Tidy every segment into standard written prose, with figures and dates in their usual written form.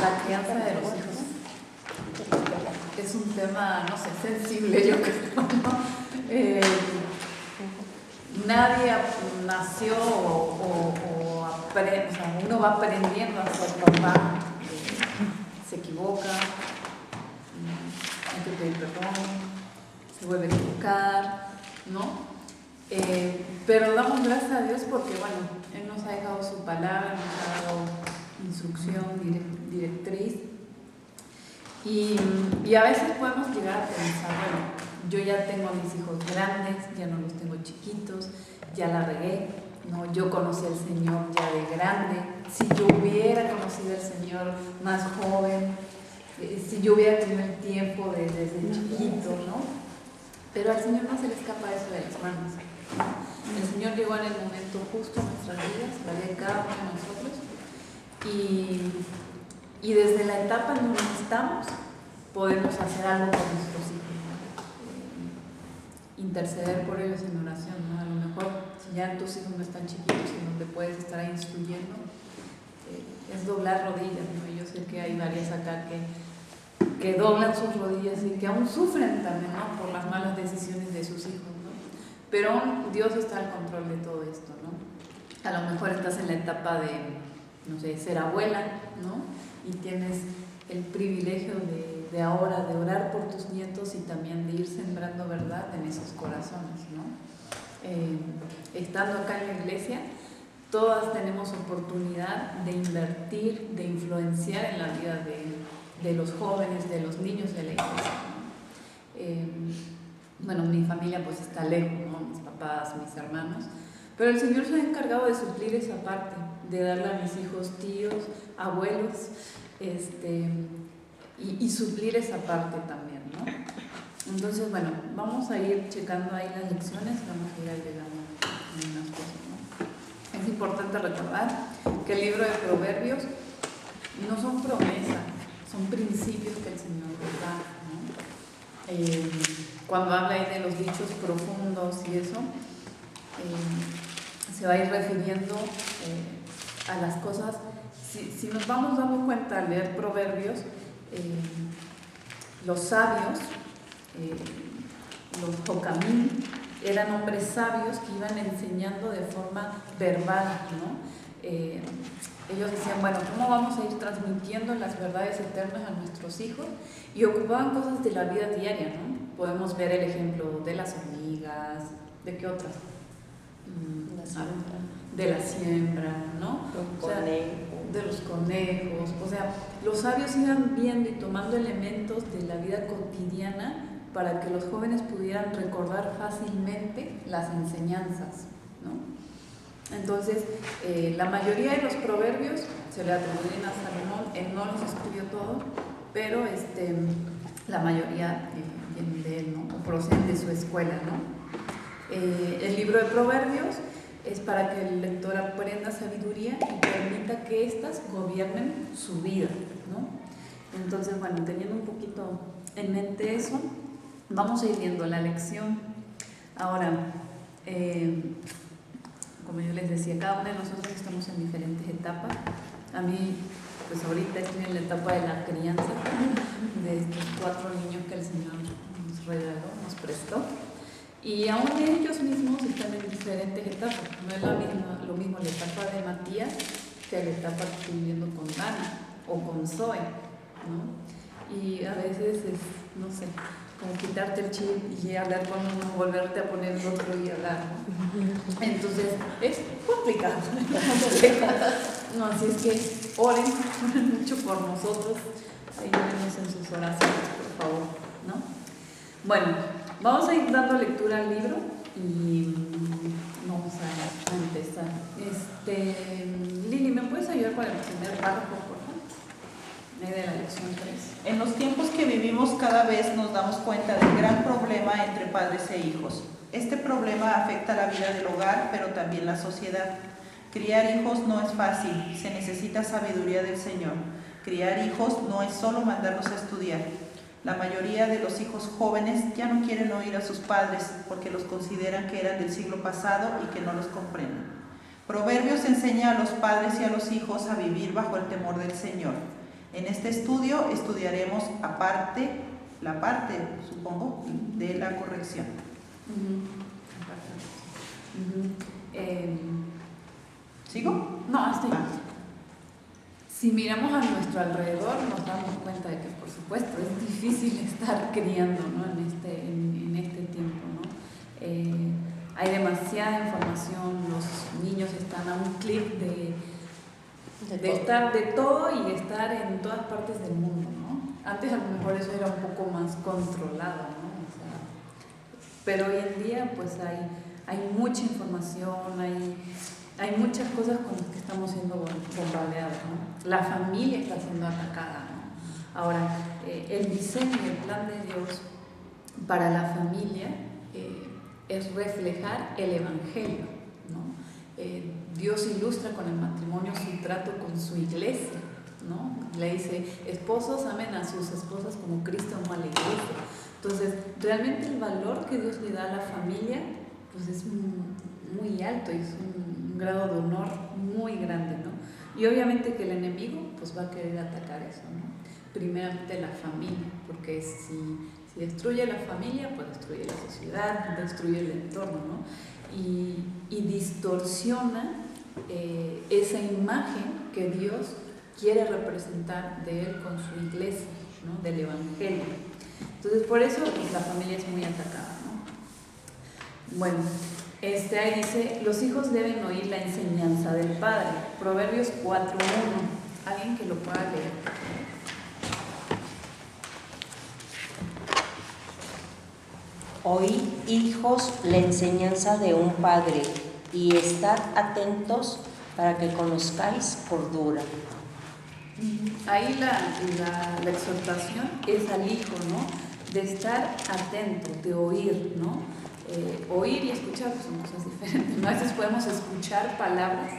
La crianza de los hijos es un tema, no sé, sensible, yo creo, ¿no? Nadie nació o aprende, o sea, uno va aprendiendo a ser papá, se equivoca, hay que pedir perdón, se vuelve a equivocar, ¿no? Pero damos gracias a Dios porque, bueno, Él nos ha dejado su palabra, nos ha dado instrucción, directriz. Y a veces podemos llegar a pensar, bueno, yo ya tengo a mis hijos grandes, ya no los tengo chiquitos, ya la regué, ¿no? Yo conocí al Señor ya de grande. Si yo hubiera conocido al Señor más joven, si yo hubiera tenido el tiempo desde chiquito, ¿no? Pero al Señor no se le escapa eso de las manos. El Señor llegó en el momento justo en nuestras vidas, la vida de cada uno de nosotros, y desde la etapa en donde estamos podemos hacer algo por nuestros hijos, ¿no? Interceder por ellos en oración, ¿no? A lo mejor si ya tus hijos no están chiquitos y donde puedes estar ahí instruyendo, es doblar rodillas, ¿no? Y yo sé que hay varias acá que doblan sus rodillas y que aún sufren también, ¿no? Por las malas decisiones de sus hijos, ¿no? Pero Dios está al control de todo esto, ¿no? A lo mejor estás en la etapa de, no sé, ser abuela, ¿no? Y tienes el privilegio de ahora de orar por tus nietos y también de ir sembrando verdad en esos corazones, ¿no? Estando acá en la iglesia, todas tenemos oportunidad de invertir, de influenciar en la vida de los jóvenes, de los niños de la iglesia, ¿no? Bueno, mi familia pues está lejos, ¿no? Mis papás, mis hermanos, pero el Señor se ha encargado de suplir esa parte, de darle a mis hijos tíos, abuelos, y suplir esa parte también, ¿no? Entonces, bueno, vamos a ir checando ahí las lecciones, vamos a ir agregando unas cosas, ¿no? Es importante recordar que el libro de Proverbios no son promesas, son principios que el Señor nos da, ¿no? Cuando habla ahí de los dichos profundos y eso, se va a ir refiriendo a las cosas. Si nos vamos dando cuenta al leer Proverbios, los sabios, los jocamín, eran hombres sabios que iban enseñando de forma verbal, ¿no? Ellos decían, bueno, ¿cómo vamos a ir transmitiendo las verdades eternas a nuestros hijos? Y ocupaban cosas de la vida diaria, ¿no? Podemos ver el ejemplo de las hormigas, ¿de qué otras? De la siembra, ¿no? O sea, de los conejos. O sea, los sabios iban viendo y tomando elementos de la vida cotidiana para que los jóvenes pudieran recordar fácilmente las enseñanzas, ¿no? Entonces, la mayoría de los proverbios se le atribuyen a Salomón. Él no los escribió todos, pero la mayoría vienen de él, ¿no? O proceden de su escuela, ¿no? El libro de Proverbios es para que el lector aprenda sabiduría y permita que éstas gobiernen su vida, ¿no? Entonces, bueno, teniendo un poquito en mente eso, vamos a ir viendo la lección. Ahora, como yo les decía, cada uno de nosotros estamos en diferentes etapas. A mí, pues ahorita estoy en la etapa de la crianza de estos 4 niños que el Señor nos regaló, nos prestó. Y aún ellos mismos están en diferentes etapas. No es lo mismo la etapa de Matías que la etapa que estoy viviendo con Dana o con Zoe, ¿no? Y a veces es, no sé, como quitarte el chip y hablar con uno, volverte a poner el otro y hablar, ¿no? Entonces es complicado. No, así es que oren mucho por nosotros. Ayúdenos en sus oraciones, por favor, ¿no? Bueno, vamos a ir dando lectura al libro y vamos a empezar. Lili, ¿me puedes ayudar con el primer párrafo, por favor? De la lección 3. En los tiempos que vivimos cada vez nos damos cuenta del gran problema entre padres e hijos. Este problema afecta la vida del hogar, pero también la sociedad. Criar hijos no es fácil, se necesita sabiduría del Señor. Criar hijos no es solo mandarlos a estudiar. La mayoría de los hijos jóvenes ya no quieren oír a sus padres porque los consideran que eran del siglo pasado y que no los comprenden. Proverbios enseña a los padres y a los hijos a vivir bajo el temor del Señor. En este estudio estudiaremos la parte, supongo, de la corrección. ¿Sigo? No, estoy. Si miramos a nuestro alrededor, nos damos cuenta de que, por supuesto, es difícil estar criando, ¿no? en este tiempo, ¿no? Hay demasiada información, los niños están a un clic de estar de todo y estar en todas partes del mundo, ¿no? Antes a lo mejor eso era un poco más controlado, ¿no? O sea, pero hoy en día pues hay mucha información, hay muchas cosas con las que estamos siendo bombardeados, ¿no? La familia está siendo atacada, ¿no? Ahora, el diseño y el plan de Dios para la familia es reflejar el Evangelio, ¿no? Dios ilustra con el matrimonio su trato con su iglesia, ¿no? Le dice, esposos amen a sus esposas como Cristo amó a la iglesia. Entonces, realmente el valor que Dios le da a la familia pues es muy alto y es un grado de honor muy grande, ¿no? Y obviamente que el enemigo pues va a querer atacar eso, ¿no? Primeramente la familia, porque si destruye la familia, pues destruye la sociedad, destruye el entorno, ¿no? Y distorsiona esa imagen que Dios quiere representar de Él con su iglesia, ¿no? Del Evangelio. Entonces, por eso pues, la familia es muy atacada, ¿no? Bueno, ahí dice, los hijos deben oír la enseñanza del Padre. Proverbios 4:1. Alguien que lo pueda leer. Oíd, hijos, la enseñanza de un padre, y estad atentos para que conozcáis cordura. Ahí la exhortación es al hijo, ¿no? De estar atento, de oír, ¿no? Oír y escuchar pues, son cosas diferentes, ¿no? A veces podemos escuchar palabras,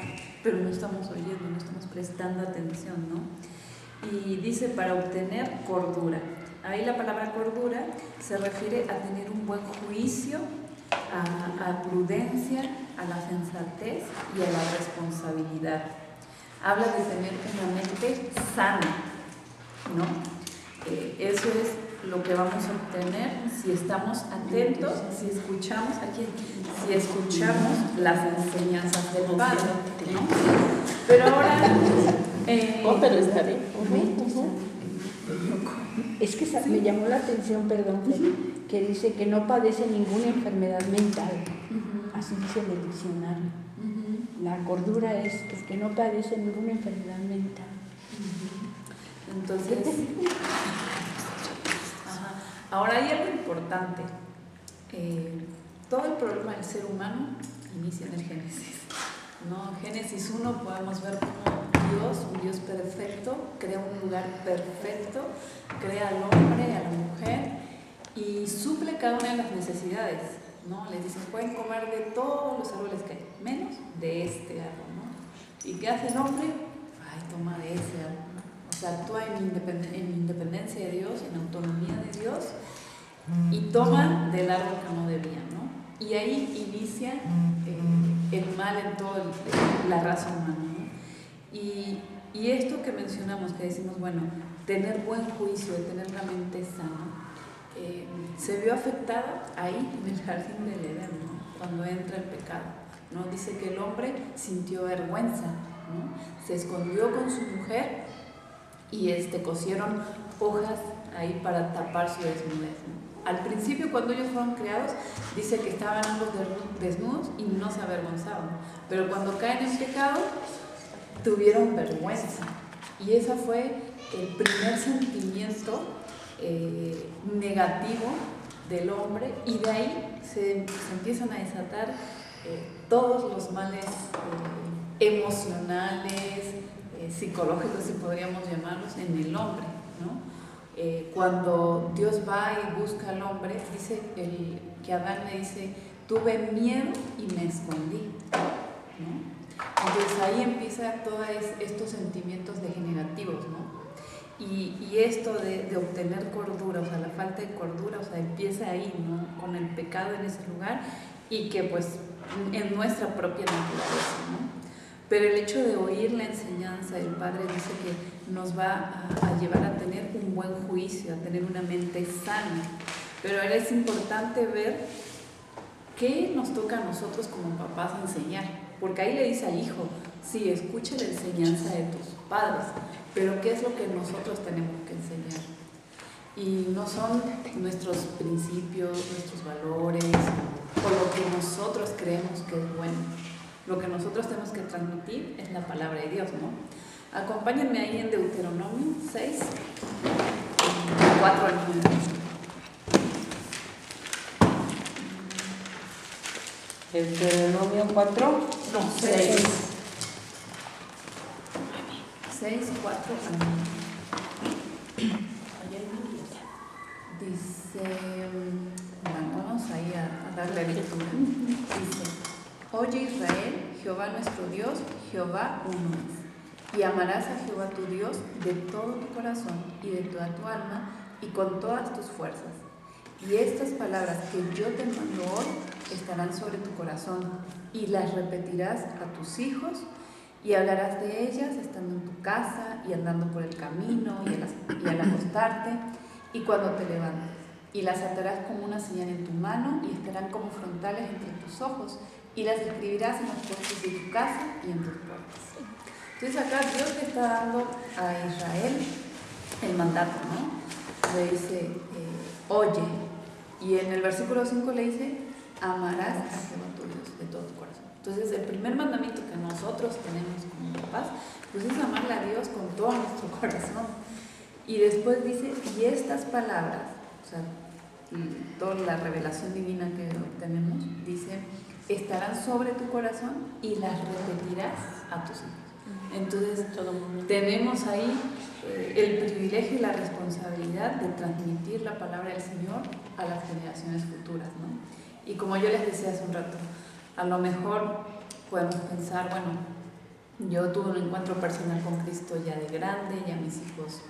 pero no estamos oyendo, no estamos prestando atención, ¿no? Y dice para obtener cordura. Ahí la palabra cordura se refiere a tener un buen juicio, a prudencia, a la sensatez y a la responsabilidad. Habla de tener una mente sana, ¿no? Eso es lo que vamos a obtener si estamos atentos, si escuchamos las enseñanzas del Padre, ¿no? Pero ahora... pero está bien. Es que me llamó la atención, perdón, que dice que no padece ninguna enfermedad mental. Así dice en el diccionario. La cordura es que no padece ninguna enfermedad mental. Entonces, ahora hay algo importante. Todo el problema del ser humano inicia en el Génesis, ¿no? En Génesis 1 podemos ver cómo Dios, un Dios perfecto, crea un lugar perfecto, crea al hombre, a la mujer y suple cada una de las necesidades, ¿no? Les dice, pueden comer de todos los árboles que hay, menos de este árbol, ¿no? ¿Y qué hace el hombre? Ay, toma de ese árbol, ¿no? O sea, actúa en independencia de Dios, en autonomía de Dios y toma del árbol que no debía, ¿no? Y ahí inicia el mal en toda la raza humana, ¿no? Y esto que mencionamos, que decimos, bueno, tener buen juicio, tener la mente sana, se vio afectada ahí en el jardín del Edén, ¿no? Cuando entra el pecado, ¿no? Dice que el hombre sintió vergüenza, ¿no? Se escondió con su mujer y cosieron hojas ahí para tapar su desnudez, ¿no? Al principio, cuando ellos fueron creados, dice que estaban ambos desnudos y no se avergonzaban, pero cuando caen en pecado tuvieron vergüenza, y ese fue el primer sentimiento negativo del hombre, y de ahí se empiezan a desatar todos los males emocionales, psicológicos, si podríamos llamarlos, en el hombre, ¿no? Cuando Dios va y busca al hombre, dice que Adán le dice, tuve miedo y me escondí, ¿no? Entonces ahí empieza todos estos sentimientos degenerativos, ¿no? Y esto de obtener cordura, o sea, la falta de cordura, o sea, empieza ahí, ¿no? Con el pecado en ese lugar y que pues en nuestra propia naturaleza, ¿no? Pero el hecho de oír la enseñanza del Padre dice que nos va a llevar a tener un buen juicio, a tener una mente sana. Pero ahora es importante ver qué nos toca a nosotros como papás enseñar. Porque ahí le dice al hijo, sí, escucha la enseñanza de tus padres, pero ¿qué es lo que nosotros tenemos que enseñar? Y no son nuestros principios, nuestros valores, o lo que nosotros creemos que es bueno. Lo que nosotros tenemos que transmitir es la palabra de Dios, ¿no? Acompáñenme ahí en Deuteronomio 6, 4 al 9. Deuteronomio 4, No, 6. 6, 4 al 9. Dice, bueno, vamos ahí a darle lectura. Dice, oye Israel, Jehová nuestro Dios, Jehová uno es. Y amarás a Jehová tu Dios de todo tu corazón y de toda tu alma y con todas tus fuerzas. Y estas palabras que yo te mando hoy estarán sobre tu corazón y las repetirás a tus hijos y hablarás de ellas estando en tu casa y andando por el camino y al acostarte y cuando te levantes. Y las atarás como una señal en tu mano y estarán como frontales entre tus ojos y las escribirás en los postes de tu casa y en tus puertas. Entonces acá Dios le está dando a Israel el mandato, ¿no? Le dice, oye, y en el versículo 5 le dice, amarás a Jehová tu Dios de todo tu corazón. Entonces el primer mandamiento que nosotros tenemos como papás, pues es amarle a Dios con todo nuestro corazón. Y después dice, y estas palabras, o sea, toda la revelación divina que tenemos, dice, estarán sobre tu corazón y las repetirás a tus hijos. Entonces, tenemos ahí el privilegio y la responsabilidad de transmitir la palabra del Señor a las generaciones futuras, ¿no? Y como yo les decía hace un rato, a lo mejor podemos pensar, bueno, yo tuve un encuentro personal con Cristo ya de grande, ya mis hijos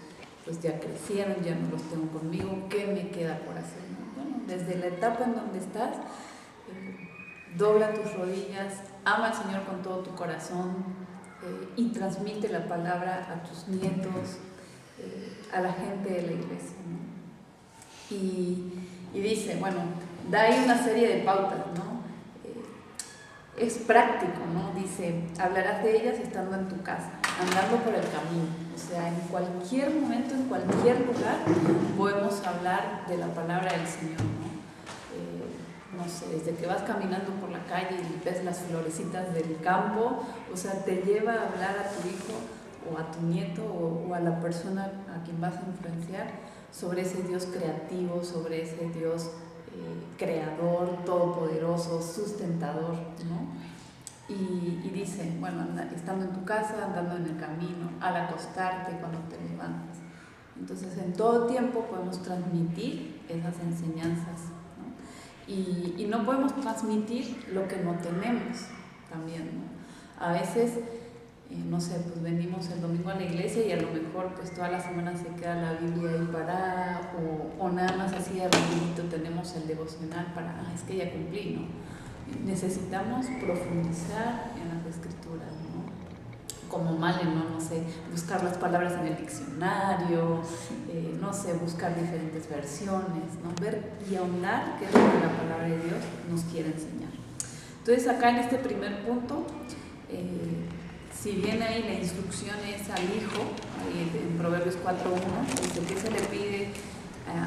pues ya crecieron, ya no los tengo conmigo, ¿qué me queda por hacer? ¿No? Bueno, desde la etapa en donde estás, dobla tus rodillas, ama al Señor con todo tu corazón y transmite la palabra a tus nietos, a la gente de la iglesia, ¿no? Y dice, bueno, da ahí una serie de pautas, ¿no? Es práctico, ¿no? Dice, hablarás de ellas estando en tu casa, andando por el camino. O sea, en cualquier momento, en cualquier lugar, podemos hablar de la palabra del Señor, ¿no? No sé, desde que vas caminando por la calle y ves las florecitas del campo, o sea, te lleva a hablar a tu hijo o a tu nieto o a la persona a quien vas a influenciar sobre ese Dios creativo, sobre ese Dios creador, todopoderoso, sustentador, ¿no? Y dice, bueno, estando en tu casa, andando en el camino, al acostarte, cuando te levantas. Entonces, en todo tiempo podemos transmitir esas enseñanzas, ¿no? Y no podemos transmitir lo que no tenemos también, ¿no? A veces, no sé, pues venimos el domingo a la iglesia y a lo mejor pues toda la semana se queda la Biblia ahí parada o nada más así de rapidito tenemos el devocional para, es que ya cumplí, ¿no? Necesitamos profundizar en las escrituras, ¿no? Como Male, no sé, buscar las palabras en el diccionario, no sé, buscar diferentes versiones, ¿no? Ver y ahondar qué es lo que la palabra de Dios nos quiere enseñar. Entonces acá en este primer punto, si bien ahí la instrucción es al hijo, ahí en Proverbios 4.1, dice que se le pide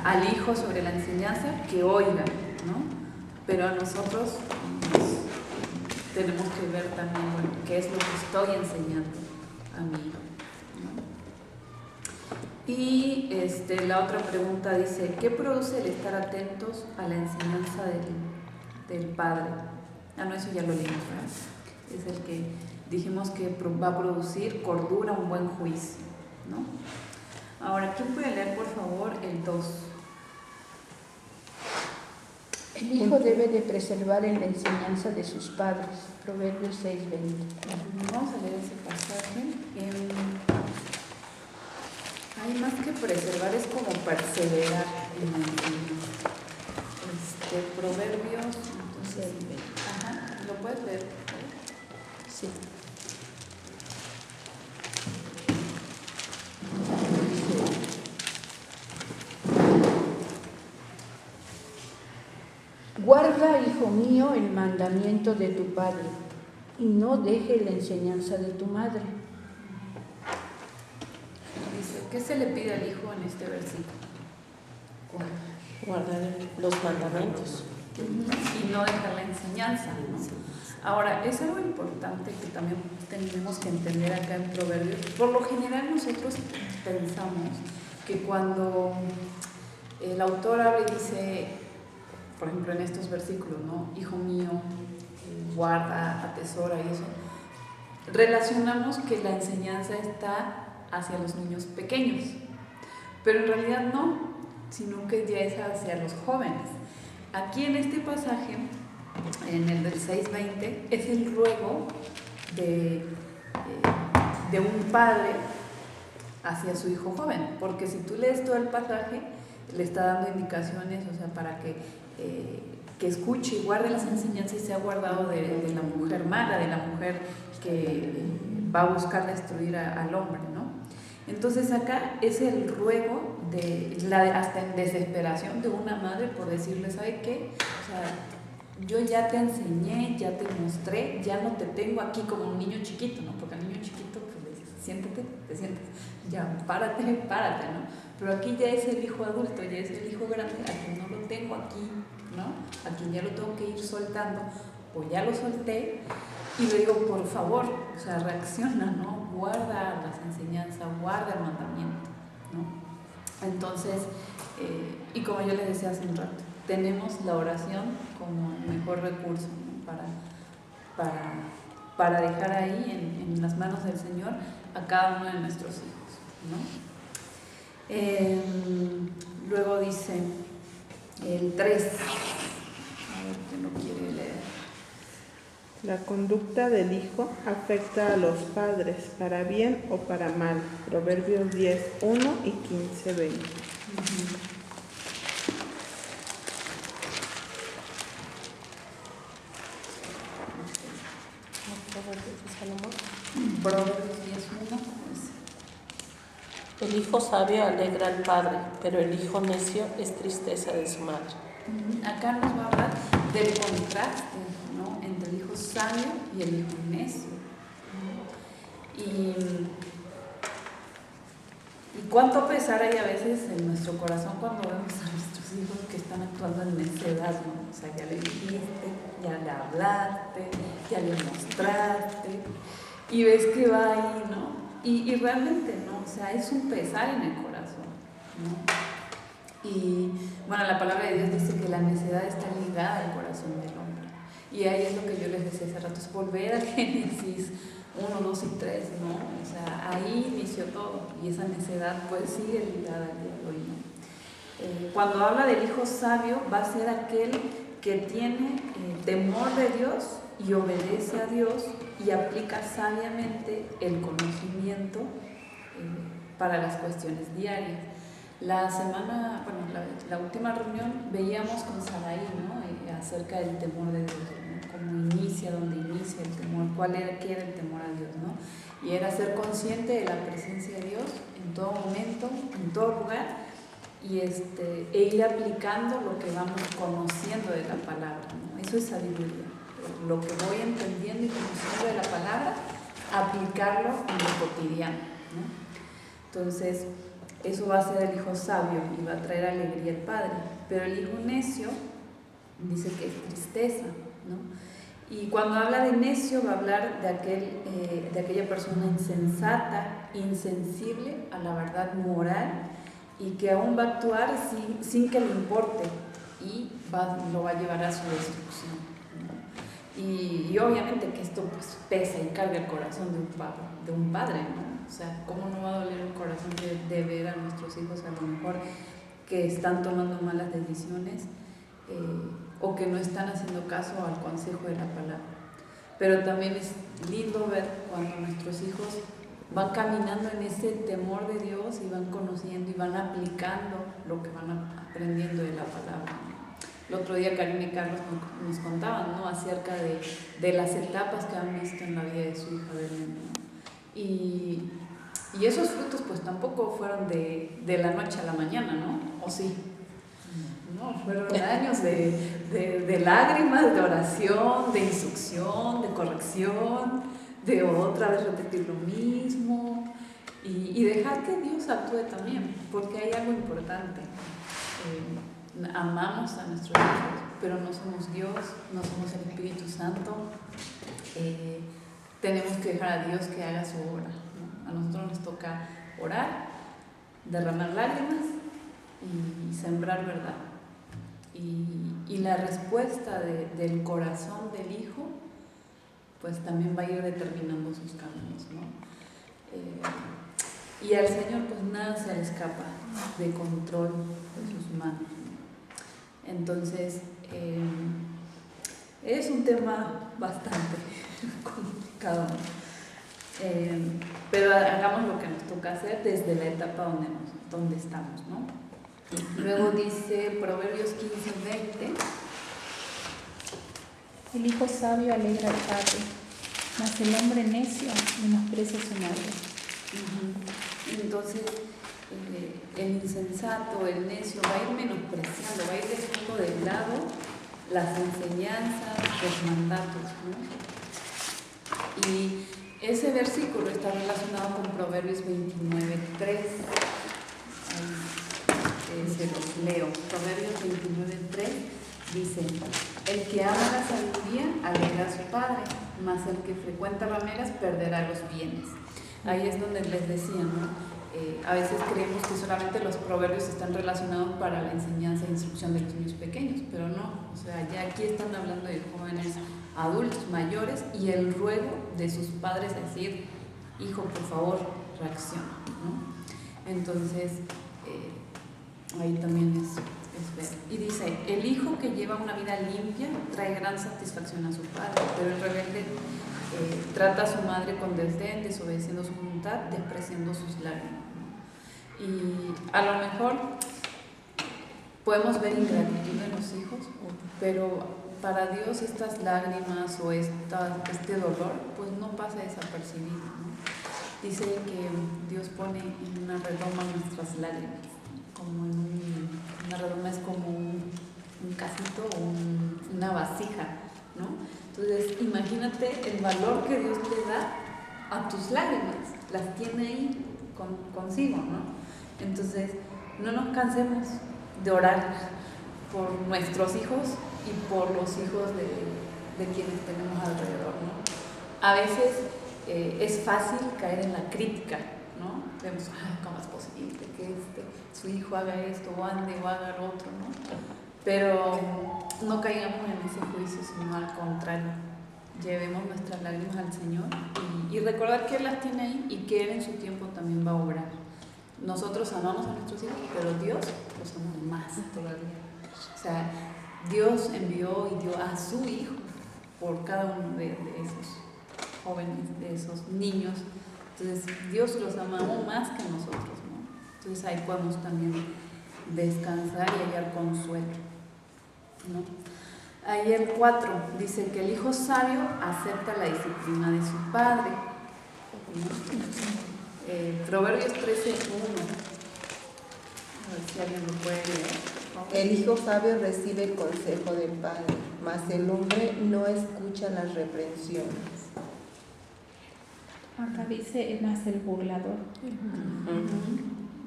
al hijo sobre la enseñanza que oiga, ¿no? Pero a nosotros tenemos que ver también, bueno, qué es lo que estoy enseñando a mi hijo, ¿no? Y la otra pregunta dice, ¿qué produce el estar atentos a la enseñanza del Padre? No, eso ya lo leímos, ¿verdad? Es el que dijimos que va a producir cordura, un buen juicio, ¿no? Ahora, ¿quién puede leer, por favor, el 2? El hijo debe de preservar en la enseñanza de sus padres. Proverbios 6:20. Vamos a leer ese pasaje. Hay más que preservar, es como perseverar en la enseñanza. Proverbios, entonces, ajá, ¿lo puedes leer? Sí. Guarda, hijo mío, el mandamiento de tu padre y no deje la enseñanza de tu madre. Dice, ¿qué se le pide al hijo en este versículo? Guardar los mandamientos. Y no dejar la enseñanza, ¿no? Ahora, es algo importante que también tenemos que entender acá en Proverbios. Por lo general nosotros pensamos que cuando el autor habla y dice, por ejemplo en estos versículos, ¿no? Hijo mío, guarda, atesora y eso, relacionamos que la enseñanza está hacia los niños pequeños, pero en realidad no, sino que ya es hacia los jóvenes. Aquí en este pasaje, en el del 6:20, es el ruego de un padre hacia su hijo joven, porque si tú lees todo el pasaje, le está dando indicaciones, o sea, para que escuche y guarde las enseñanzas y sea guardado de la mujer mala, de la mujer que va a buscar destruir al hombre, ¿no? Entonces acá es el ruego hasta en desesperación de una madre por decirle, ¿sabe qué? O sea, yo ya te enseñé, ya te mostré, ya no te tengo aquí como un niño chiquito, ¿no? Porque al niño chiquito pues le dices, siéntate, te sientas, ya, párate, ¿no? Pero aquí ya es el hijo adulto, ya es el hijo grande, a quien no lo tengo aquí, ¿no? A quien ya lo tengo que ir soltando, o ya lo solté, y le digo, por favor, o sea, reacciona, ¿no? Guarda las enseñanzas, guarda el mandamiento, ¿no? Entonces, y como yo les decía hace un rato, tenemos la oración como el mejor recurso, ¿no? para dejar ahí en las manos del Señor a cada uno de nuestros hijos, ¿no? Luego dice el 3, a ver que no quiere leer. La conducta del hijo afecta a los padres, para bien o para mal. Proverbios 10:1 y 15:20. Proverbios 10:1, ¿cómo dice? El hijo sabio alegra al padre, pero el hijo necio es tristeza de su madre. Acá nos va a hablar del contraste, ¿no? Entre el hijo sabio y el hijo necio. Y cuánto pesar hay a veces en nuestro corazón cuando vemos a nuestros hijos que están actuando en necedad, ¿no? O sea, ya le dijiste, ya le hablaste, ya le mostraste, y ves que va ahí, ¿no? Y realmente, ¿no? O sea, es un pesar en el corazón, ¿no? Y bueno, la palabra de Dios dice que la necedad está ligada al corazón del hombre. Y ahí es lo que yo les decía hace rato, es volver al Génesis 1, 2 y 3, ¿no? O sea, ahí inició todo y esa necedad pues sigue ligada al día de hoy, ¿no? Cuando habla del hijo sabio, va a ser aquel que tiene temor de Dios y obedece a Dios y aplica sabiamente el conocimiento para las cuestiones diarias. La semana, bueno, la última reunión veíamos con Saraí, ¿no? Acerca del temor de Dios, ¿no? Cómo inicia, dónde inicia el temor, qué era el temor a Dios, ¿no? Y era ser consciente de la presencia de Dios en todo momento, en todo lugar, y e ir aplicando lo que vamos conociendo de la palabra, ¿no? Eso es sabiduría, lo que voy entendiendo y conociendo de la palabra, aplicarlo en lo cotidiano, ¿no? Entonces, eso va a ser el hijo sabio y va a traer alegría al padre, pero el hijo necio dice que es tristeza, ¿no? Y cuando habla de necio va a hablar de aquella persona insensata, insensible a la verdad moral y que aún va a actuar sin que le importe y lo va a llevar a su destrucción, ¿no? Y obviamente que esto pues pesa y carga el corazón de un padre, ¿no? O sea, ¿cómo no va a doler el corazón de ver a nuestros hijos a lo mejor que están tomando malas decisiones o que no están haciendo caso al consejo de la palabra? Pero también es lindo ver cuando nuestros hijos van caminando en ese temor de Dios y van conociendo y van aplicando lo que van aprendiendo de la palabra. El otro día Karina y Carlos nos contaban, ¿no? Acerca de las etapas que han visto en la vida de su hija Belén, ¿no? Y esos frutos pues tampoco fueron de la noche a la mañana, ¿no? ¿O sí? ¿no? Fueron años de lágrimas, de oración, de instrucción, de corrección, de otra vez repetir lo mismo y dejar que Dios actúe también, porque hay algo importante. Amamos a nuestros hijos, pero no somos Dios, no somos el Espíritu Santo. Tenemos que dejar a Dios que haga su obra, ¿no? A nosotros nos toca orar, derramar lágrimas y sembrar verdad. Y la respuesta del corazón del hijo, pues también va a ir determinando sus caminos, ¿no? Y al Señor, pues nada se le escapa de control de sus manos, ¿no? Entonces, es un tema bastante complicado, pero hagamos lo que nos toca hacer desde la etapa donde estamos, ¿no? Luego dice Proverbios 15:20. El hijo sabio alegra al padre, mas el hombre necio menosprecia a su madre. Entonces, el insensato, el necio, va a ir menospreciando, va a ir dejando de lado las enseñanzas, los mandatos, ¿no? Y ese versículo está relacionado con Proverbios 29:3. Se los leo. Proverbios 29:3 dice: el que ama la sabiduría alegra a su padre, mas el que frecuenta rameras perderá los bienes. Ahí es donde les decía, ¿no? A veces creemos que solamente los proverbios están relacionados para la enseñanza e instrucción de los niños pequeños, pero no. O sea, ya aquí están hablando de jóvenes adultos mayores y el ruego de sus padres es decir: hijo, por favor, reacciona, ¿no? Entonces, ahí también es ver. Y dice: el hijo que lleva una vida limpia trae gran satisfacción a su padre, pero el rebelde trata a su madre con desdén, desobedeciendo su voluntad, despreciando sus lágrimas, ¿no? Y a lo mejor podemos ver ingratitud en los hijos, pero para Dios estas lágrimas o este dolor pues no pasa desapercibido, ¿no? Dice que Dios pone en una redoma nuestras lágrimas, como en una redoma es como un casito o una vasija, ¿no? Entonces, imagínate el valor que Dios te da a tus lágrimas, las tiene ahí consigo, ¿no? Entonces, no nos cansemos de orar por nuestros hijos y por los hijos de quienes tenemos alrededor, ¿no? A veces es fácil caer en la crítica, ¿no? Vemos: ¿cómo es posible que su hijo haga esto o ande o haga lo otro, ¿no? Pero no caigamos en ese juicio, sino al contrario, llevemos nuestras lágrimas al Señor y recordar que Él las tiene ahí y que Él en su tiempo también va a obrar. Nosotros amamos a nuestros hijos, pero Dios los ama más todavía. O sea, Dios envió y dio a su Hijo por cada uno de esos jóvenes, de esos niños. Entonces, Dios los ama aún más que nosotros, ¿no? Entonces, ahí podemos también descansar y hallar consuelo, ¿no? Ahí el 4 dice que el hijo sabio acepta la disciplina de su padre, ¿no? Proverbios 13:1. A ver si alguien lo puede leer. El hijo sabio recibe el consejo del padre, mas el hombre no escucha las reprensiones. Acá dice más el burlador.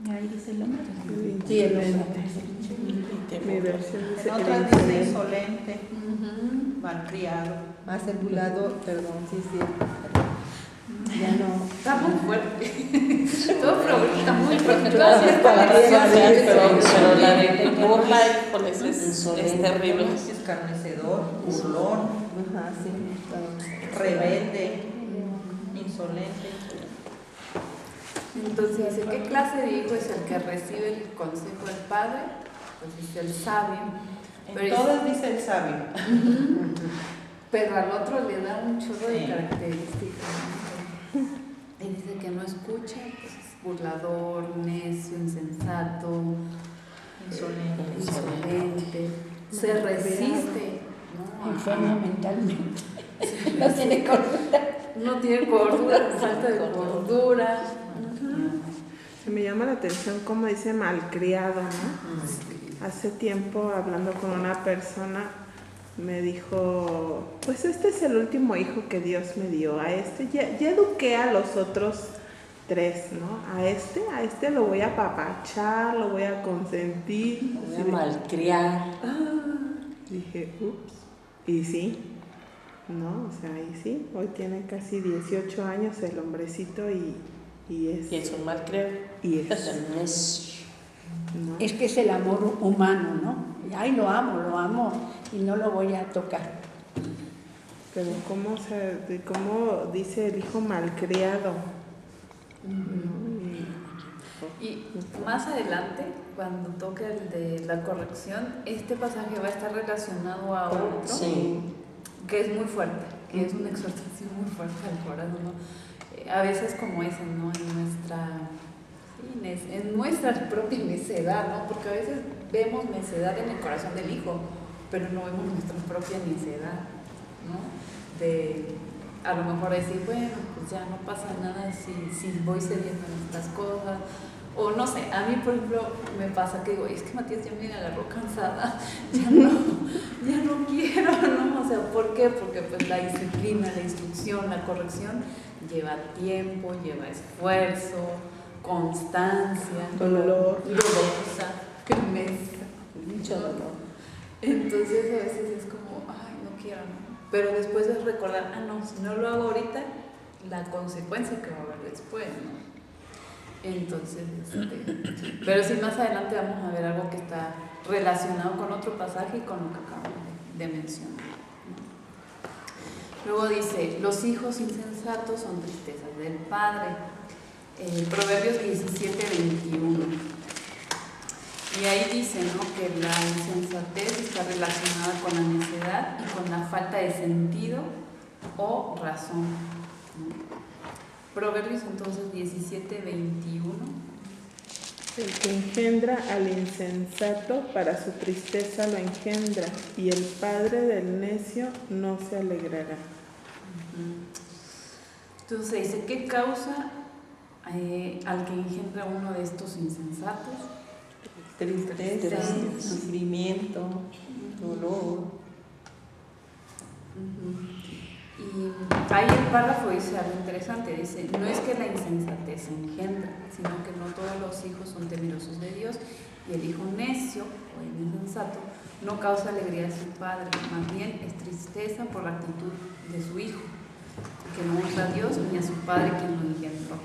Ahí dice el hombre. Sí, el hombre. Mi versión dice En otra dice insolente, malcriado. Más el burlador, perdón, sí. Ya no. Está muy fuerte. Todo Proverbios está muy fuerte. Pero la de burla, híjoles, es terrible. Escarnecedor, burlón, Ajá, sí. rebelde, insolente. Entonces dice: ¿qué clase de hijo es el que recibe el consejo del padre? Pues dice el sabio. En todas dice el sabio. Pero al otro le da un chorro de Sí. características, ¿no? Y dice que no escucha, pues es burlador, necio, insensato, insolente, se resiste, ¿no? Enfermo mentalmente. No tiene cordura. No tiene cordura, falta de cordura. Se me llama la atención cómo dice malcriado, ¿no? Hace tiempo, hablando con una persona, me dijo, pues este es el último hijo que Dios me dio. A este ya eduqué a los otros 3, ¿no? A este lo voy a apapachar, lo voy a consentir. Lo voy a malcriar. Dije, ups. Y sí, ¿no? O sea, y sí, hoy tiene casi 18 años el hombrecito y es... Y es un malcriado. Y es... Es ¿no? Es que es el amor humano, ¿no? Ay, lo amo y no lo voy a tocar. Pero cómo dice el hijo malcriado. ¿No? Y más adelante, cuando toque el de la corrección, este pasaje va a estar relacionado a otro que es muy fuerte, que es una exhortación muy fuerte al corazón, ¿no? A veces como ese, ¿no? En nuestra propia necedad, ¿no? Porque a veces vemos necedad en el corazón del hijo, pero no vemos nuestra propia necedad, ¿no? De a lo mejor decir, bueno, pues ya no pasa nada si voy cediendo en estas cosas. O no sé, a mí por ejemplo me pasa que digo, es que Matías ya me agarró cansada, ya no quiero, ¿no? O sea, ¿por qué? Porque pues la disciplina, la instrucción, la corrección lleva tiempo, lleva esfuerzo, constancia, dolor, dolorosa, firmeza, mucho dolor. Entonces a veces es como, ay, no quiero, ¿no? Pero después es recordar, no, si no lo hago ahorita, la consecuencia que va a haber después, ¿no? Entonces, pero sí, más adelante vamos a ver algo que está relacionado con otro pasaje y con lo que acabamos de mencionar, ¿no? Luego dice, los hijos insensatos son tristezas del Padre. Proverbios 17:21. Y ahí dice, ¿no?, que la insensatez está relacionada con la necedad y con la falta de sentido o razón, ¿no? Proverbios entonces 17:21. El que engendra al insensato para su tristeza lo engendra, y el padre del necio no se alegrará. Entonces dice, ¿qué causa al que engendra uno de estos insensatos? Tristeza, sufrimiento, dolor. Y ahí el párrafo dice algo interesante, dice, no es que la insensatez engendra, sino que no todos los hijos son temerosos de Dios, y el hijo necio o el insensato no causa alegría de su padre, más bien es tristeza por la actitud de su hijo, que no honra a Dios ni a su padre quien lo engendró.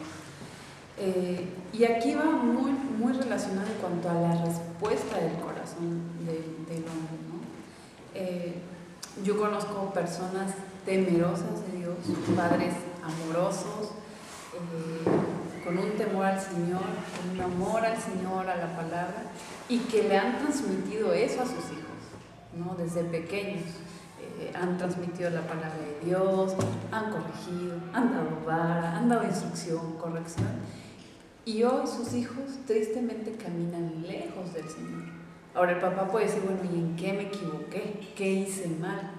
Y aquí va muy, muy relacionado en cuanto a la respuesta del corazón del hombre, ¿no? Yo conozco personas temerosas de Dios, padres amorosos, con un temor al Señor, con un amor al Señor, a la palabra, y que le han transmitido eso a sus hijos, ¿no? Desde pequeños. Han transmitido la palabra de Dios, han corregido, han dado vara, han dado instrucción, corrección, y hoy sus hijos tristemente caminan lejos del Señor. Ahora el papá puede decir, bueno, ¿y en qué me equivoqué? ¿Qué hice mal?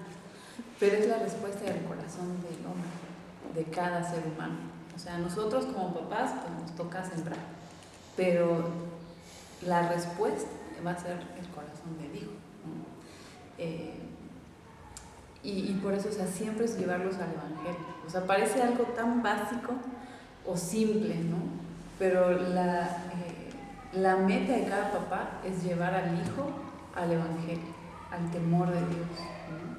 Pero es la respuesta del corazón del hombre, de cada ser humano. O sea, nosotros como papás pues, nos toca sembrar, pero la respuesta va a ser el corazón del hijo, ¿no? Y por eso, o sea, siempre es llevarlos al Evangelio. O sea, parece algo tan básico o simple, ¿no? Pero la meta de cada papá es llevar al hijo al Evangelio, al temor de Dios, ¿no?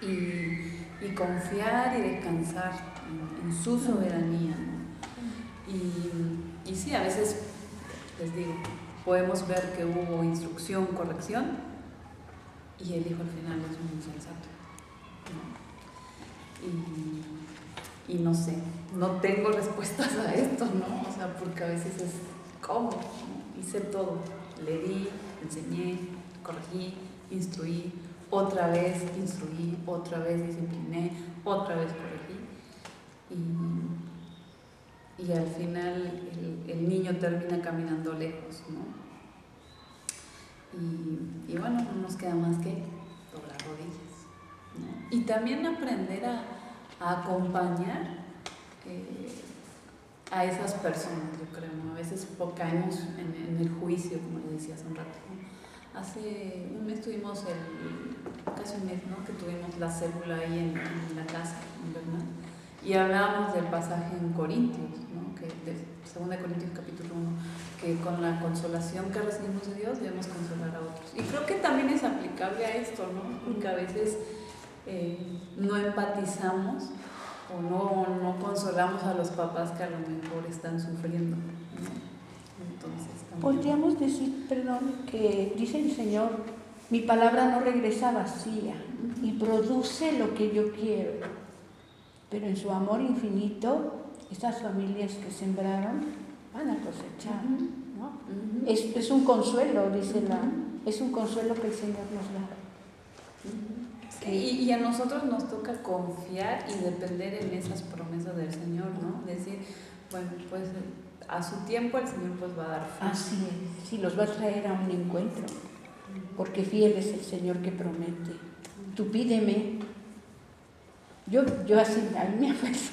Y confiar y descansar en su soberanía, ¿no? Y sí, a veces, les digo, podemos ver que hubo instrucción, corrección, y el hijo al final es un insensato, ¿no? Y no sé, no tengo respuestas a esto, ¿no? O sea, porque a veces es, ¿cómo? ¿No? Hice todo, le di, enseñé, corregí, instruí, otra vez instruí, otra vez discipliné, otra vez corregí, y al final el niño termina caminando lejos, ¿no? Y bueno, no nos queda más que doblar rodillas, ¿no? Y también aprender a acompañar a esas personas, yo creo, ¿no? A veces caemos en el juicio, como le decía hace un rato, ¿no? Hace un mes tuvimos casi un mes, ¿no? Que tuvimos la célula ahí en la casa, ¿verdad? Y hablábamos del pasaje en Corintios, ¿no? Que de 2 Corintios capítulo 1, que con la consolación que recibimos de Dios debemos consolar a otros. Y creo que también es aplicable a esto, ¿no? Porque a veces no empatizamos o no consolamos a los papás que a lo mejor están sufriendo, ¿no? Entonces, también... Podríamos decir, perdón, que dice el Señor, mi palabra no regresa vacía y produce lo que yo quiero. Pero en su amor infinito, estas familias que sembraron van a cosechar, ¿no? Es un consuelo, dice es un consuelo que el Señor nos da. Sí, y a nosotros nos toca confiar y depender en esas promesas del Señor, ¿no? Decir, bueno, pues a su tiempo el Señor pues va a dar fruto. Así es, sí, los va a traer a un encuentro, porque fiel es el Señor que promete. Tú pídeme. Yo así, a mí me acuerdo. Sí,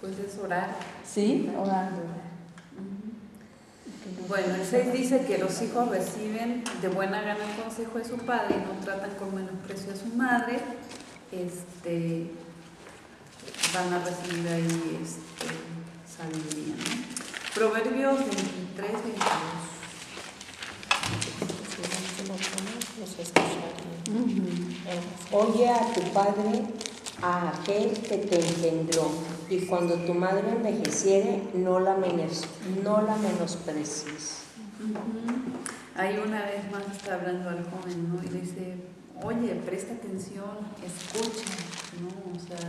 pues es orar. Sí, orar. Bueno, el 6 dice que los hijos reciben de buena gana el consejo de su padre y no tratan con menosprecio a su madre. Van a recibir ahí sabiduría, ¿no? Proverbios 23, 22. Oye a tu padre, a aquel que te engendró, y cuando tu madre envejeciere, no la menosprecies. Ahí una vez más está hablando al joven, ¿no? Y le dice, oye, presta atención, escucha, ¿no? O sea,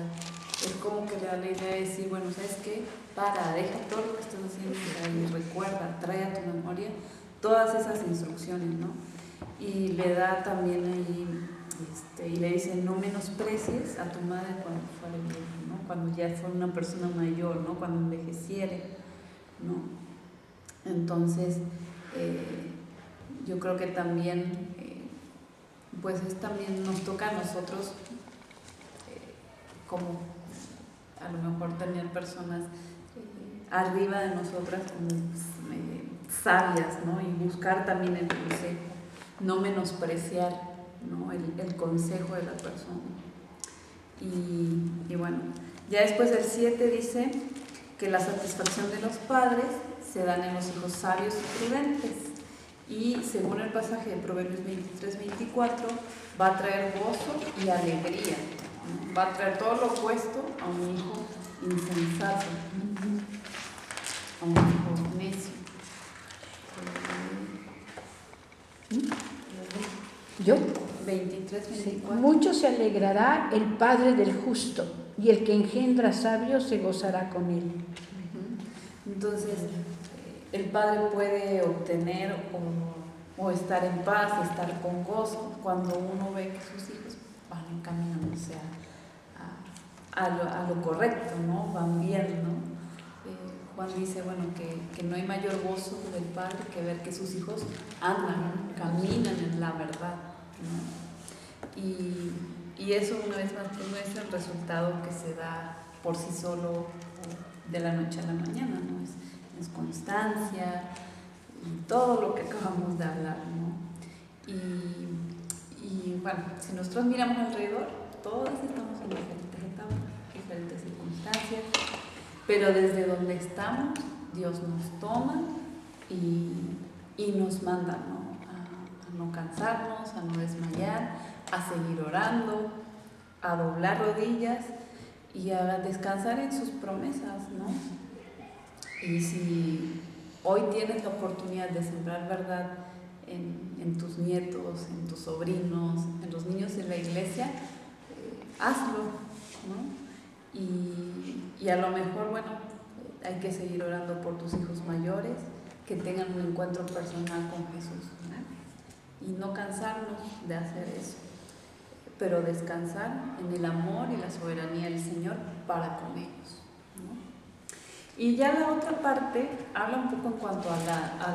es como que la idea de decir, bueno, ¿sabes qué? Deja todo lo que estás haciendo y recuerda, trae a tu memoria todas esas instrucciones, ¿no? Y le da también ahí, y le dice, no menosprecies a tu madre cuando fuere vieja, ¿no? Cuando ya fue una persona mayor, ¿no? Cuando envejeciere, ¿no? Entonces, yo creo que también, pues también nos toca a nosotros, como a lo mejor tener personas arriba de nosotras como sabias, ¿no? Y buscar también el consejo, no menospreciar, ¿no? el consejo de la persona. Y bueno, ya después el 7 dice que la satisfacción de los padres se dan en los hijos sabios y prudentes. Y según el pasaje de Proverbios 23-24, va a traer gozo y alegría, ¿no? Va a traer todo lo opuesto a un hijo insensato, a un hijo necio. Yo. 23-24. Mucho se alegrará el padre del justo, y el que engendra sabio se gozará con él. Entonces, el padre puede obtener o estar en paz, estar con gozo, cuando uno ve que sus hijos van encaminándose a lo correcto, ¿no? Van bien, ¿no? Juan dice, bueno, que no hay mayor gozo del padre que ver que sus hijos andan, caminan en la verdad, ¿no? Y eso, una vez más, pues no es el resultado que se da por sí solo de la noche a la mañana, ¿no? Es constancia y todo lo que acabamos de hablar, ¿no? Y bueno, si nosotros miramos alrededor, todas estamos en diferentes etapas, diferentes circunstancias, pero desde donde estamos, Dios nos toma y nos manda, ¿no? A no cansarnos, a no desmayar, a seguir orando, a doblar rodillas y a descansar en sus promesas, ¿no? Y si hoy tienes la oportunidad de sembrar verdad en tus nietos, en tus sobrinos, en los niños de la iglesia, hazlo, ¿no? Y a lo mejor, bueno, hay que seguir orando por tus hijos mayores, que tengan un encuentro personal con Jesús, ¿no? Y no cansarnos de hacer eso, pero descansar en el amor y la soberanía del Señor para con ellos, ¿no? Y ya la otra parte habla un poco en cuanto a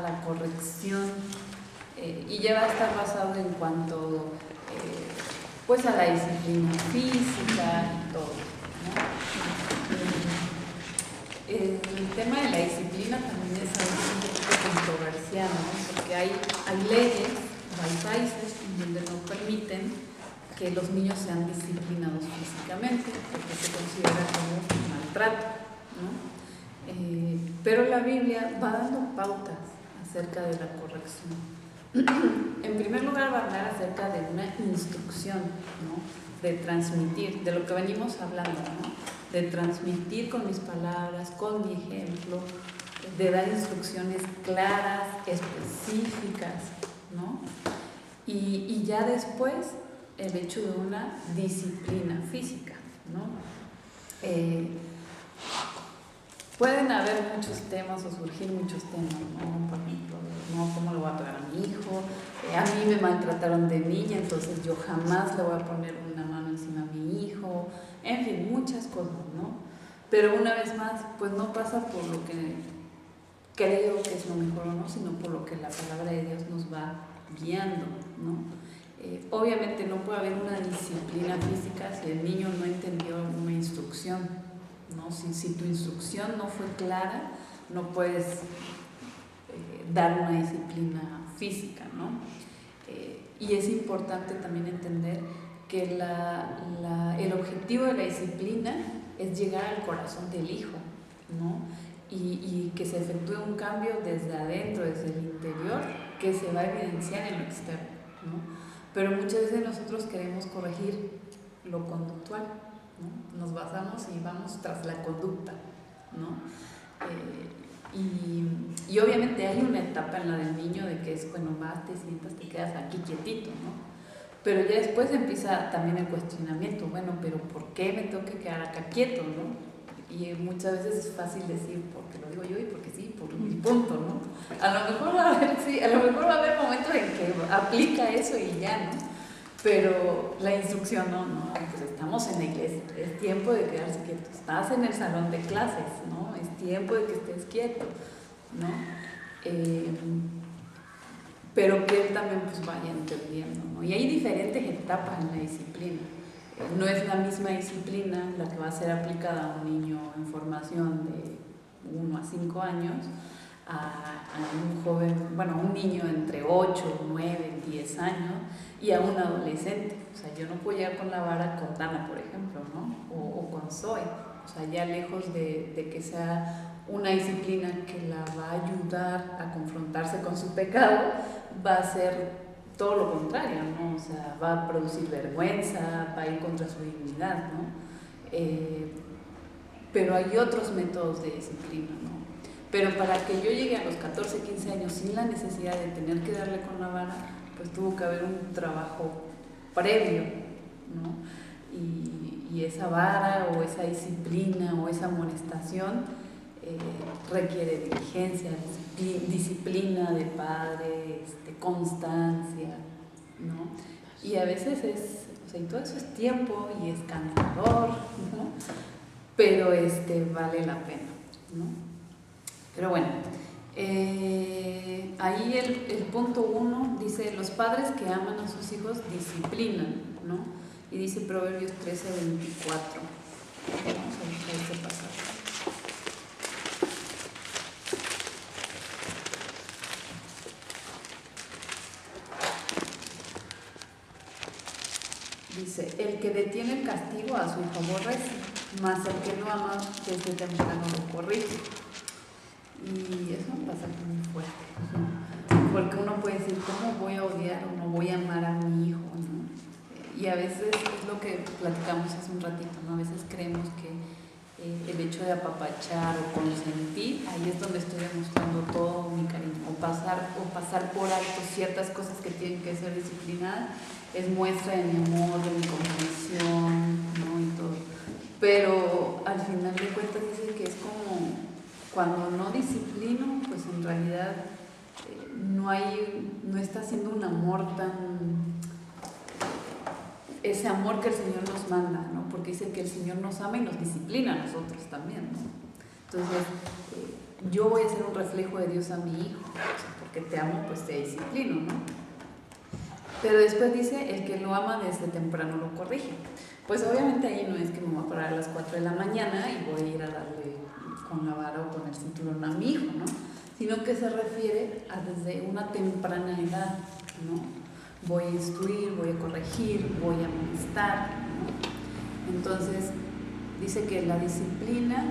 la corrección, y ya va a estar basado en cuanto pues a la disciplina física y todo, ¿no? El tema de la disciplina también es algo un poco controversial, ¿no? porque hay leyes, hay países donde no permiten que los niños sean disciplinados físicamente, porque se considera como maltrato, ¿no? Pero la Biblia va dando pautas acerca de la corrección. En primer lugar, va a hablar acerca de una instrucción, ¿no? De transmitir, de lo que venimos hablando, ¿no? De transmitir con mis palabras, con mi ejemplo, de dar instrucciones claras, específicas, ¿no? Y ya después el hecho de una disciplina física, ¿no? Pueden haber muchos temas o surgir muchos temas, ¿no? Por ejemplo, ¿no? ¿Cómo le voy a pegar a mi hijo? A mí me maltrataron de niña, entonces yo jamás le voy a poner una mano encima a mi hijo. En fin, muchas cosas, ¿no? Pero una vez más, pues no pasa por lo que creo que es lo mejor o no, sino por lo que la palabra de Dios nos va guiando, ¿no? Obviamente no puede haber una disciplina física si el niño no entendió una instrucción, ¿no? Si tu instrucción no fue clara, no puedes dar una disciplina física, ¿no? Y es importante también entender que el objetivo de la disciplina es llegar al corazón del hijo, ¿no? Y que se efectúe un cambio desde adentro, desde el interior, que se va a evidenciar en lo externo, ¿no? Pero muchas veces nosotros queremos corregir lo conductual, ¿no? Nos basamos y vamos tras la conducta, ¿no? Y obviamente hay una etapa en la del niño de que es, bueno, vas, te sientas, te quedas aquí quietito, ¿no? Pero ya después empieza también el cuestionamiento, bueno, pero ¿por qué me tengo que quedar acá quieto, no? Y muchas veces es fácil decir, porque lo digo yo y porque sí, por mi punto, ¿no? A lo mejor va a haber momentos en que aplica eso y ya, ¿no? Pero la instrucción no, pues estamos en la iglesia, es tiempo de quedarse quieto, estás en el salón de clases, ¿no? Es tiempo de que estés quieto, ¿no? Pero que él también pues vaya entendiendo, ¿no? Y hay diferentes etapas en la disciplina. No es la misma disciplina la que va a ser aplicada a un niño en formación de 1 a 5 años, a un joven, bueno, a un niño entre 8, 9, 10 años y a un adolescente. O sea, yo no puedo llegar con la vara con Dana, por ejemplo, ¿no? O con Zoe. O sea, ya lejos de que sea una disciplina que la va a ayudar a confrontarse con su pecado, va a ser todo lo contrario, ¿no? O sea, va a producir vergüenza, va a ir contra su dignidad, ¿no? Pero hay otros métodos de disciplina, ¿no? Pero para que yo llegue a los 14, 15 años sin la necesidad de tener que darle con la vara, pues tuvo que haber un trabajo previo, ¿no? Y esa vara o esa disciplina o esa amonestación requiere diligencia, disciplina de padre, constancia, ¿no? Y a veces o sea, y todo eso es tiempo y es cansador, ¿no? Pero vale la pena, ¿no? Pero bueno, ahí el punto 1 dice, los padres que aman a sus hijos disciplinan, ¿no? Y dice Proverbios 13:24. Vamos a buscar ese pasaje. Dice, el que detiene el castigo a su hijo aborrece, mas el que lo ama desde temprano lo corrige. Y eso me pasa muy fuerte, ¿no? Porque uno puede decir, ¿cómo voy a odiar o no voy a amar a mi hijo, ¿no? Y a veces es lo que platicamos hace un ratito, ¿no? A veces creemos que el hecho de apapachar o consentir, ahí es donde estoy demostrando todo mi cariño, o pasar por alto ciertas cosas que tienen que ser disciplinadas, es muestra de mi amor, de mi comprensión, ¿no? Y todo. Pero al final de cuentas dice que es como cuando no disciplino, pues en realidad no está haciendo un amor ese amor que el Señor nos manda, ¿no? Porque dice que el Señor nos ama y nos disciplina a nosotros también, ¿no? Entonces, yo voy a ser un reflejo de Dios a mi hijo, o sea, porque te amo, pues te disciplino, ¿no? Pero después dice, el que lo ama desde temprano lo corrige. Pues obviamente ahí no es que me voy a parar a las 4 de la mañana y voy a ir a darle con la vara o con el cinturón a mi hijo, ¿no? sino que se refiere a desde una temprana edad, ¿no? Voy a instruir, voy a corregir, voy a amonestar, ¿no? Entonces, dice que la disciplina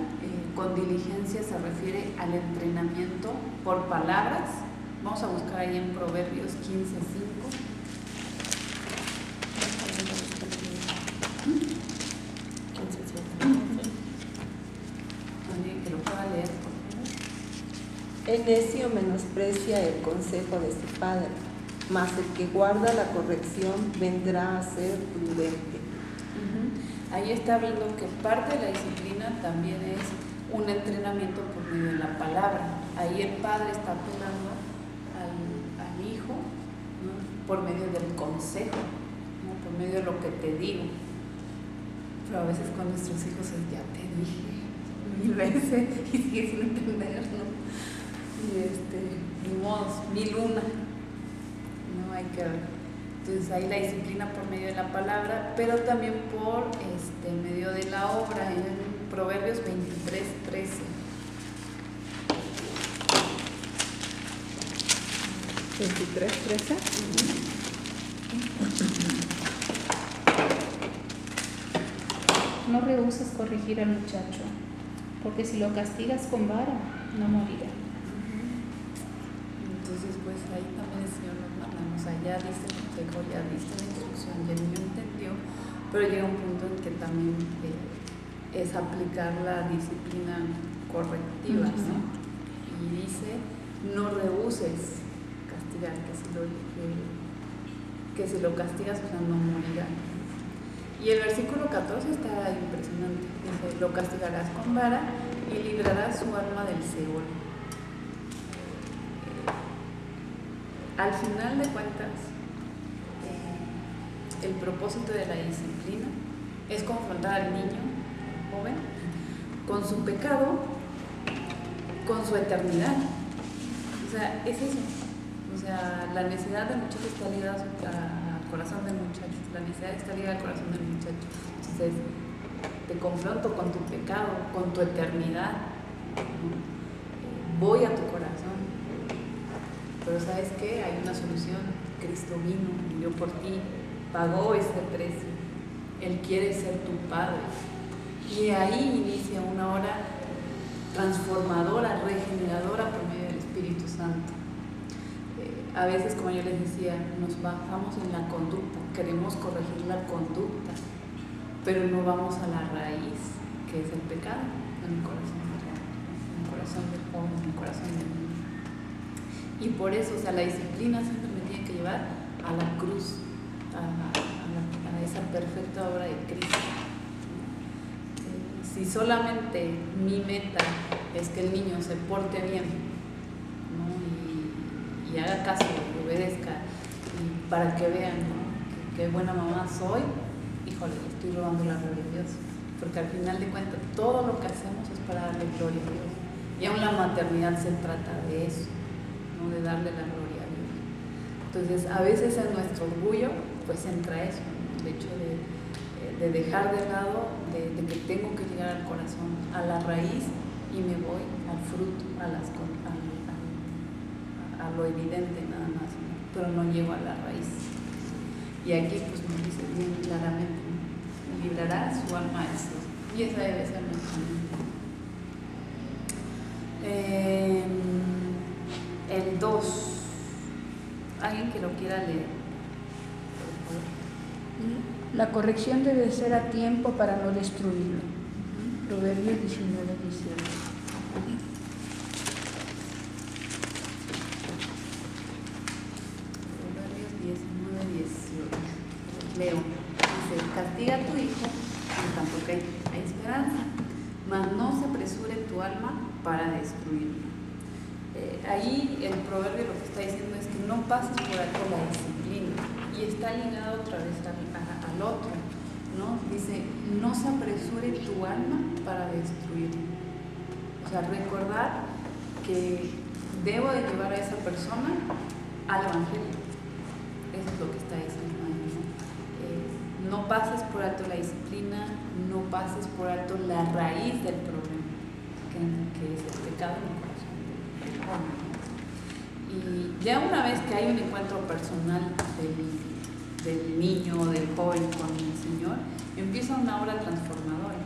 con diligencia se refiere al entrenamiento por palabras. Vamos a buscar ahí en Proverbios 15:5. Alguien que lo pueda leer, por favor. El necio menosprecia el consejo de su padre, mas el que guarda la corrección vendrá a ser prudente. Ahí está hablando que parte de la disciplina también es un entrenamiento por medio de la palabra. Ahí el padre está apelando al hijo, ¿no? Por medio del consejo, ¿no? Por medio de lo que te digo. Pero a veces con nuestros hijos es ya te dije 1000 veces y sigues sin entender, ¿no? Y ni modos, 1001. No hay que ver. Entonces hay la disciplina por medio de la palabra, pero también por medio de la obra en Proverbios 23:13. ¿23:13? No rehúses corregir al muchacho, porque si lo castigas con vara, no morirá. Entonces, pues ahí también el Señor nos manda, o sea, ya diste el consejo, ya diste la instrucción, ya el niño entendió, pero llega un punto en que también es aplicar la disciplina correctiva, ¿no? Y dice, no rehuses castigar, que si lo castigas, o sea, no morirá. Y el versículo 14 está impresionante, dice, lo castigarás con vara y librarás su alma del Seol. Al final de cuentas, el propósito de la disciplina es confrontar al niño joven con su pecado, con su eternidad. O sea, es eso. O sea, la necesidad del muchacho está ligada al corazón del muchacho. La necesidad está ligada al corazón del muchacho. Entonces, te confronto con tu pecado, con tu eternidad. Voy a tu corazón. Pero ¿sabes qué? Hay una solución. Cristo vino, murió por ti, pagó ese precio. Él quiere ser tu Padre. Y ahí inicia una hora transformadora, regeneradora por medio del Espíritu Santo. A veces, como yo les decía, nos bajamos en la conducta, queremos corregir la conducta, pero no vamos a la raíz, que es el pecado, en el corazón del joven, en el corazón del niño. Y por eso, o sea, la disciplina siempre me tiene que llevar a la cruz, a esa perfecta obra de Cristo. Si solamente mi meta es que el niño se porte bien, ¿no? y haga caso, y obedezca, y para que vean, ¿no? que buena mamá soy, híjole, estoy robando la gloria a Dios. Porque al final de cuentas, todo lo que hacemos es para darle gloria a Dios. Y aún la maternidad se trata de eso, ¿no? De darle la gloria a Dios. Entonces, a veces en nuestro orgullo, pues entra eso, ¿no? El hecho de dejar de lado, de que tengo que llegar al corazón, a la raíz, y me voy al fruto, a lo evidente nada más, ¿no? Pero no llego a la raíz. Y aquí pues nos dice bien claramente, ¿no? Librará su alma del Seol. Y esa debe ser nuestra mente. El 2. ¿Alguien que lo quiera leer? La corrección debe ser a tiempo para no destruirlo. Proverbios 19:18. Proverbios 19:18. Leo. Dice, castiga a tu hijo, en tanto que hay esperanza, mas no se apresure tu alma para destruirlo. Ahí el proverbio lo que está diciendo es que no pases por alto la disciplina, y está ligado otra vez al otro, ¿no? Dice, no se apresure tu alma para destruirlo. O sea, recordar que debo de llevar a esa persona al Evangelio. Eso es lo que está diciendo ahí, ¿no? No pases por alto la disciplina, no pases por alto la raíz del problema, que es el pecado en el corazón. forma, ¿no? Y ya una vez que hay un encuentro personal del niño o del joven con el Señor, empieza una obra transformadora.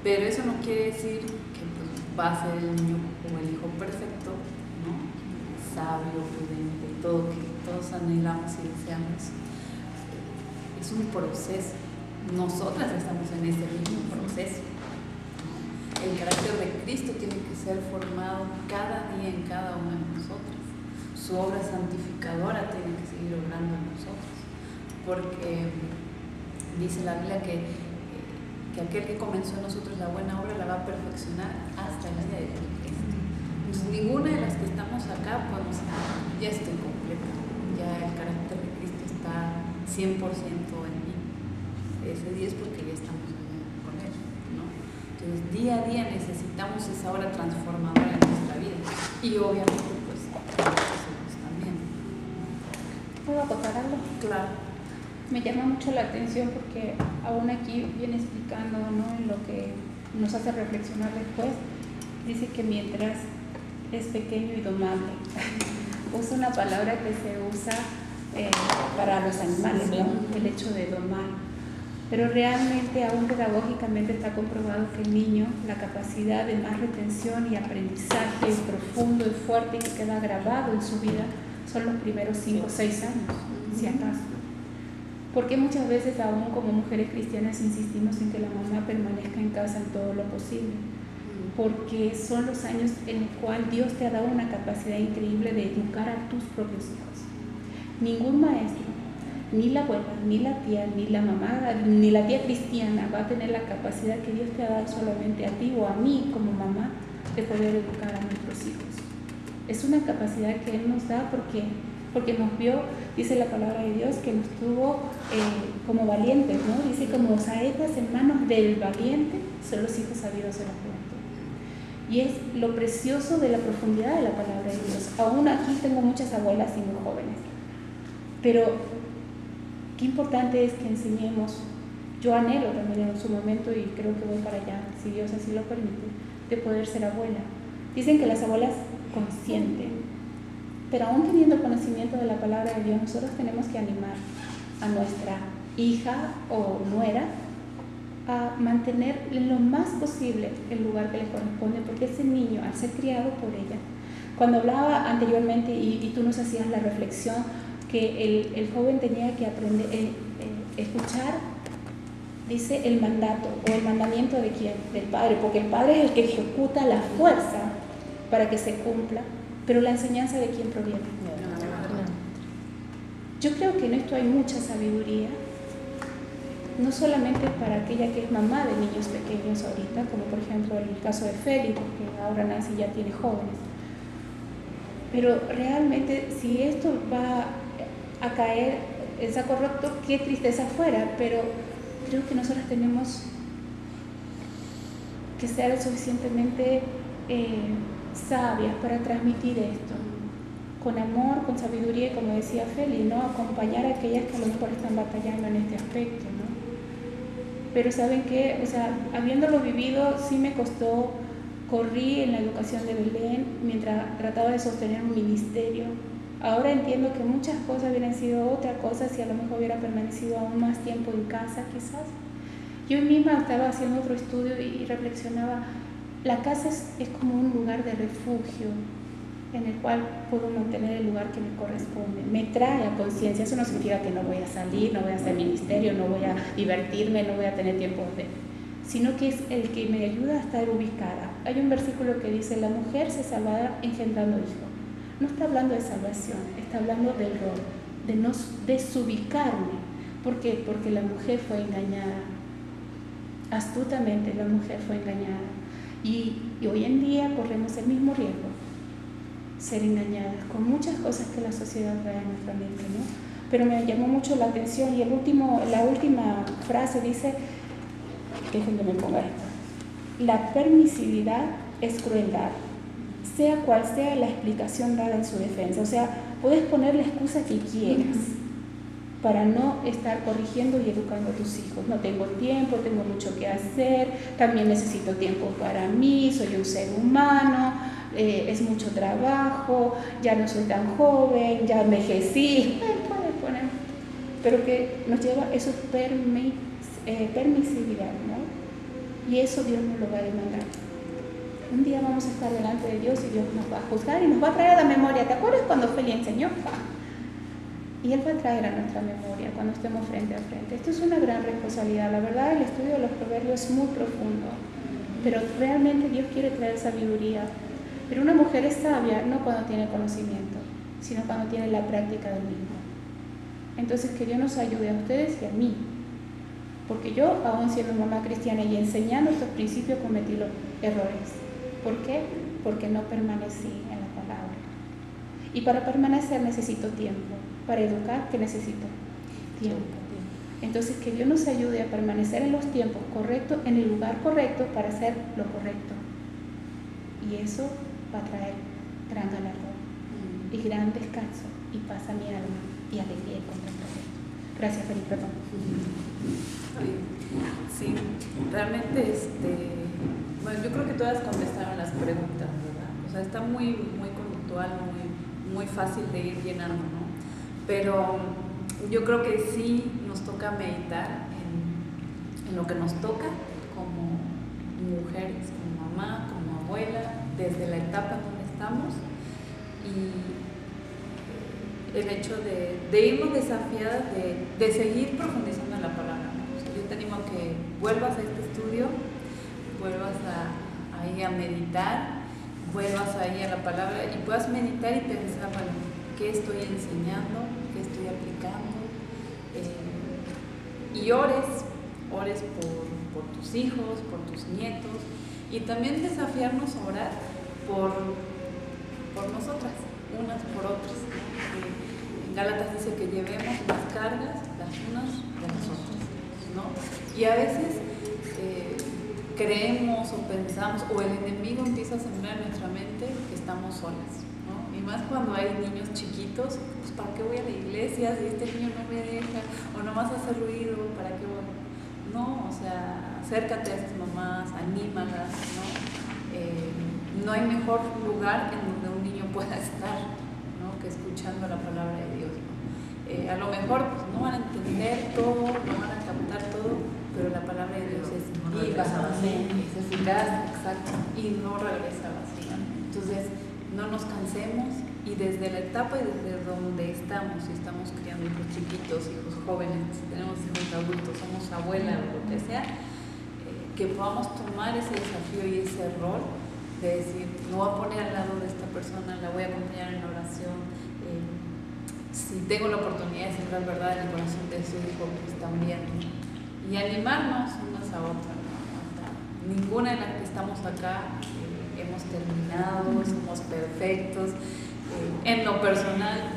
Pero eso no quiere decir que pues, va a ser el niño o el hijo perfecto, ¿no? Sabio, prudente, todo que todos anhelamos y deseamos. Es un proceso. Nosotras estamos en ese mismo proceso. El carácter de Cristo tiene que ser formado cada día en cada una de nosotras. Su obra santificadora tiene que seguir obrando en nosotros. Porque dice la Biblia que aquel que comenzó en nosotros la buena obra la va a perfeccionar hasta el día de Cristo. Entonces, ninguna de las que estamos acá podemos decir, ya estoy completa, ya el carácter de Cristo está 100% en mí. Ese 10 porque ya estamos con Él, ¿no? Entonces, día a día necesitamos esa obra transformadora en nuestra vida. Y obviamente, pues, nosotros también. ¿Puedo acotar algo? Claro. Me llama mucho la atención porque aún aquí viene explicando, ¿no?, en lo que nos hace reflexionar después. Dice que mientras es pequeño y domable. Usa una palabra que se usa para los animales, ¿no? El hecho de domar. Pero realmente, aún pedagógicamente, está comprobado que el niño, la capacidad de más retención y aprendizaje profundo y fuerte que queda grabado en su vida son los primeros 5 o 6 años, si acaso. Porque muchas veces, aún como mujeres cristianas, insistimos en que la mamá permanezca en casa en todo lo posible, porque son los años en los cuales Dios te ha dado una capacidad increíble de educar a tus propios hijos. Ningún maestro, ni la abuela, ni la tía, ni la mamá, ni la tía cristiana va a tener la capacidad que Dios te ha dado solamente a ti o a mí como mamá de poder educar a nuestros hijos. Es una capacidad que Él nos da porque nos vio, dice la palabra de Dios, que nos tuvo como valientes, ¿no? Dice, como saetas en manos del valiente son los hijos sabidos de la juventud. Y es lo precioso de la profundidad de la palabra de Dios. Aún aquí tengo muchas abuelas y muy jóvenes, pero qué importante es que enseñemos. Yo anhelo también en su momento, y creo que voy para allá, si Dios así lo permite, de poder ser abuela. Dicen que las abuelas consienten, pero aún teniendo conocimiento de la palabra de Dios, nosotros tenemos que animar a nuestra hija o nuera a mantener en lo más posible el lugar que le corresponde, porque ese niño, al ser criado por ella, cuando hablaba anteriormente y tú nos hacías la reflexión que el joven tenía que aprender, escuchar, dice, el mandato o el mandamiento de quién, del padre, porque el padre es el que ejecuta la fuerza para que se cumpla. Pero la enseñanza, ¿de quién proviene? Yo creo que en esto hay mucha sabiduría, no solamente para aquella que es mamá de niños pequeños ahorita, como por ejemplo el caso de Félix, que ahora Nancy ya tiene jóvenes, pero realmente si esto va a caer en saco roto, qué tristeza fuera, pero creo que nosotros tenemos que ser lo suficientemente sabias para transmitir esto con amor, con sabiduría y, como decía Feli, ¿no?, acompañar a aquellas que a lo mejor están batallando en este aspecto, ¿no? Pero ¿saben qué? O sea, habiéndolo vivido, sí me costó. Corrí en la educación de Belén mientras trataba de sostener un ministerio. Ahora entiendo que muchas cosas hubieran sido otra cosa si a lo mejor hubiera permanecido aún más tiempo en casa, quizás. Yo misma estaba haciendo otro estudio y reflexionaba. La casa es como un lugar de refugio en el cual puedo mantener el lugar que me corresponde. Me trae a conciencia. Eso no significa que no voy a salir, no voy a hacer ministerio, no voy a divertirme, no voy a tener tiempo sino que es el que me ayuda a estar ubicada. Hay un versículo que dice, la mujer se salvará engendrando hijos. No está hablando de salvación, está hablando del rol, de no desubicarme. ¿Por qué? Porque la mujer fue engañada. Astutamente la mujer fue engañada. Y hoy en día corremos el mismo riesgo, ser engañadas con muchas cosas que la sociedad trae a nuestra mente, ¿no? Pero me llamó mucho la atención y la última frase dice, déjenme me ponga esto, la permisividad es crueldad, sea cual sea la explicación dada en su defensa. O sea, puedes poner la excusa que quieras para no estar corrigiendo y educando a tus hijos. No tengo tiempo, tengo mucho que hacer, también necesito tiempo para mí, soy un ser humano, es mucho trabajo, ya no soy tan joven, ya envejecí, puede poner, pero que nos lleva a eso permisividad, ¿no? Y eso Dios nos lo va a demandar. Un día vamos a estar delante de Dios y Dios nos va a juzgar y nos va a traer a la memoria. ¿Te acuerdas cuando Feli enseñó? Y Él va a traer a nuestra memoria cuando estemos frente a frente. Esto es una gran responsabilidad. La verdad, el estudio de los proverbios es muy profundo, pero realmente Dios quiere traer sabiduría. Pero una mujer es sabia no cuando tiene conocimiento, sino cuando tiene la práctica del mismo. Entonces, que Dios nos ayude a ustedes y a mí. Porque yo, aún siendo mamá cristiana y enseñando estos principios, cometí los errores. ¿Por qué? Porque no permanecí en la palabra. Y para permanecer necesito tiempo. Para educar, ¿qué necesito? Tiempo. Entonces, que Dios nos ayude a permanecer en los tiempos correctos, en el lugar correcto, para hacer lo correcto. Y eso va a traer gran galardón y gran descanso y paz a mi alma y alegría y contentamiento. Gracias, Felipe. Sí, realmente, bueno, yo creo que todas contestaron las preguntas, ¿verdad? O sea, está muy conductual, muy fácil de ir llenando, ¿no? Pero yo creo que sí nos toca meditar en lo que nos toca como mujeres, como mamá, como abuela, desde la etapa en donde estamos, y el hecho de irnos desafiadas de seguir profundizando en la palabra, ¿no? O sea, yo te animo a que vuelvas a este estudio, vuelvas ahí a meditar, vuelvas ahí a la palabra y puedas meditar y pensar, bueno, ¿qué estoy enseñando? ¿Qué estoy aplicando? Y ores por tus hijos, por tus nietos, y también desafiarnos a orar por nosotras, unas por otras. En Gálatas dice que llevemos las cargas las unas de las otras, ¿no? Y a veces creemos o pensamos, o el enemigo empieza a sembrar en nuestra mente que estamos solas, ¿no? Y más cuando hay niños chiquitos, pues ¿para qué voy a la iglesia si este niño no me deja? O nomás hace ruido, ¿para qué voy? No, o sea, acércate a esas mamás, anímalas, ¿no? No hay mejor lugar en donde un niño pueda estar, ¿no?, que escuchando la palabra de Dios, ¿no? A lo mejor pues, no van a entender todo, no van a captar todo, pero la palabra de Dios es viva, es eficaz, exacto, y no regresa vacía. Entonces, no nos cansemos, y desde la etapa y desde donde estamos, si estamos criando hijos chiquitos, hijos jóvenes, si tenemos hijos adultos, somos abuela o lo que sea, que podamos tomar ese desafío y ese rol de decir, me voy a poner al lado de esta persona, la voy a acompañar en la oración, si tengo la oportunidad de sembrar verdad en el corazón de su hijo, pues también, y animarnos unas a otras, ¿no? Ninguna de las que estamos acá hemos terminado, somos perfectos. En lo personal,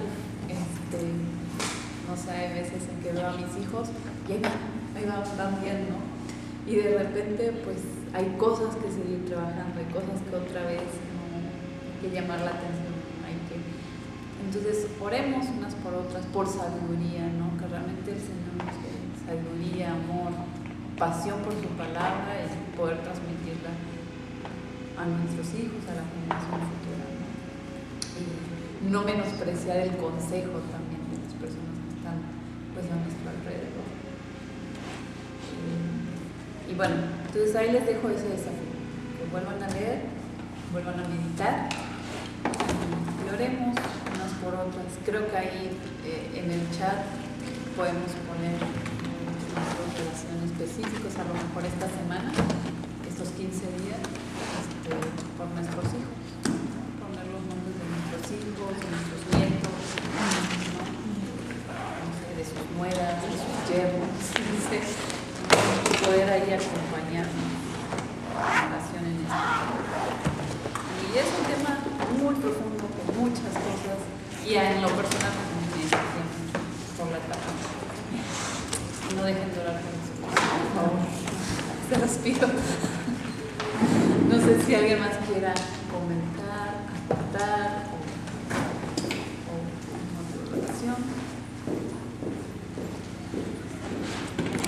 no sé, hay veces en que veo a mis hijos y ahí van bien, ¿no? Y de repente, pues, hay cosas que seguir trabajando, hay cosas que otra vez hay que llamar la atención, entonces oremos unas por otras, por sabiduría, ¿no? Que realmente el Señor nos dé sabiduría, amor, pasión por su palabra y poder transmitirla a nuestros hijos, a la generación futura, ¿no? Y no menospreciar el consejo también de las personas que están pues a nuestro alrededor. Y bueno, entonces ahí les dejo ese desafío, que vuelvan a leer, vuelvan a meditar y oremos unas por otras. Creo que ahí en el chat podemos poner nuestros oraciones específicos, a lo mejor esta semana, estos 15 días, por nuestros hijos, ¿no? Poner los nombres de nuestros hijos, de nuestros nietos, ¿no? No sé, de sus nueras, de sus yernos, y poder ahí acompañarnos en oración en esto. Y es un tema muy profundo, con muchas cosas, y en lo personal me siento por la etapa. No dejen de orar por nosotros, por favor. Se los pido. No sé si alguien más quiera comentar, aportar o una oración.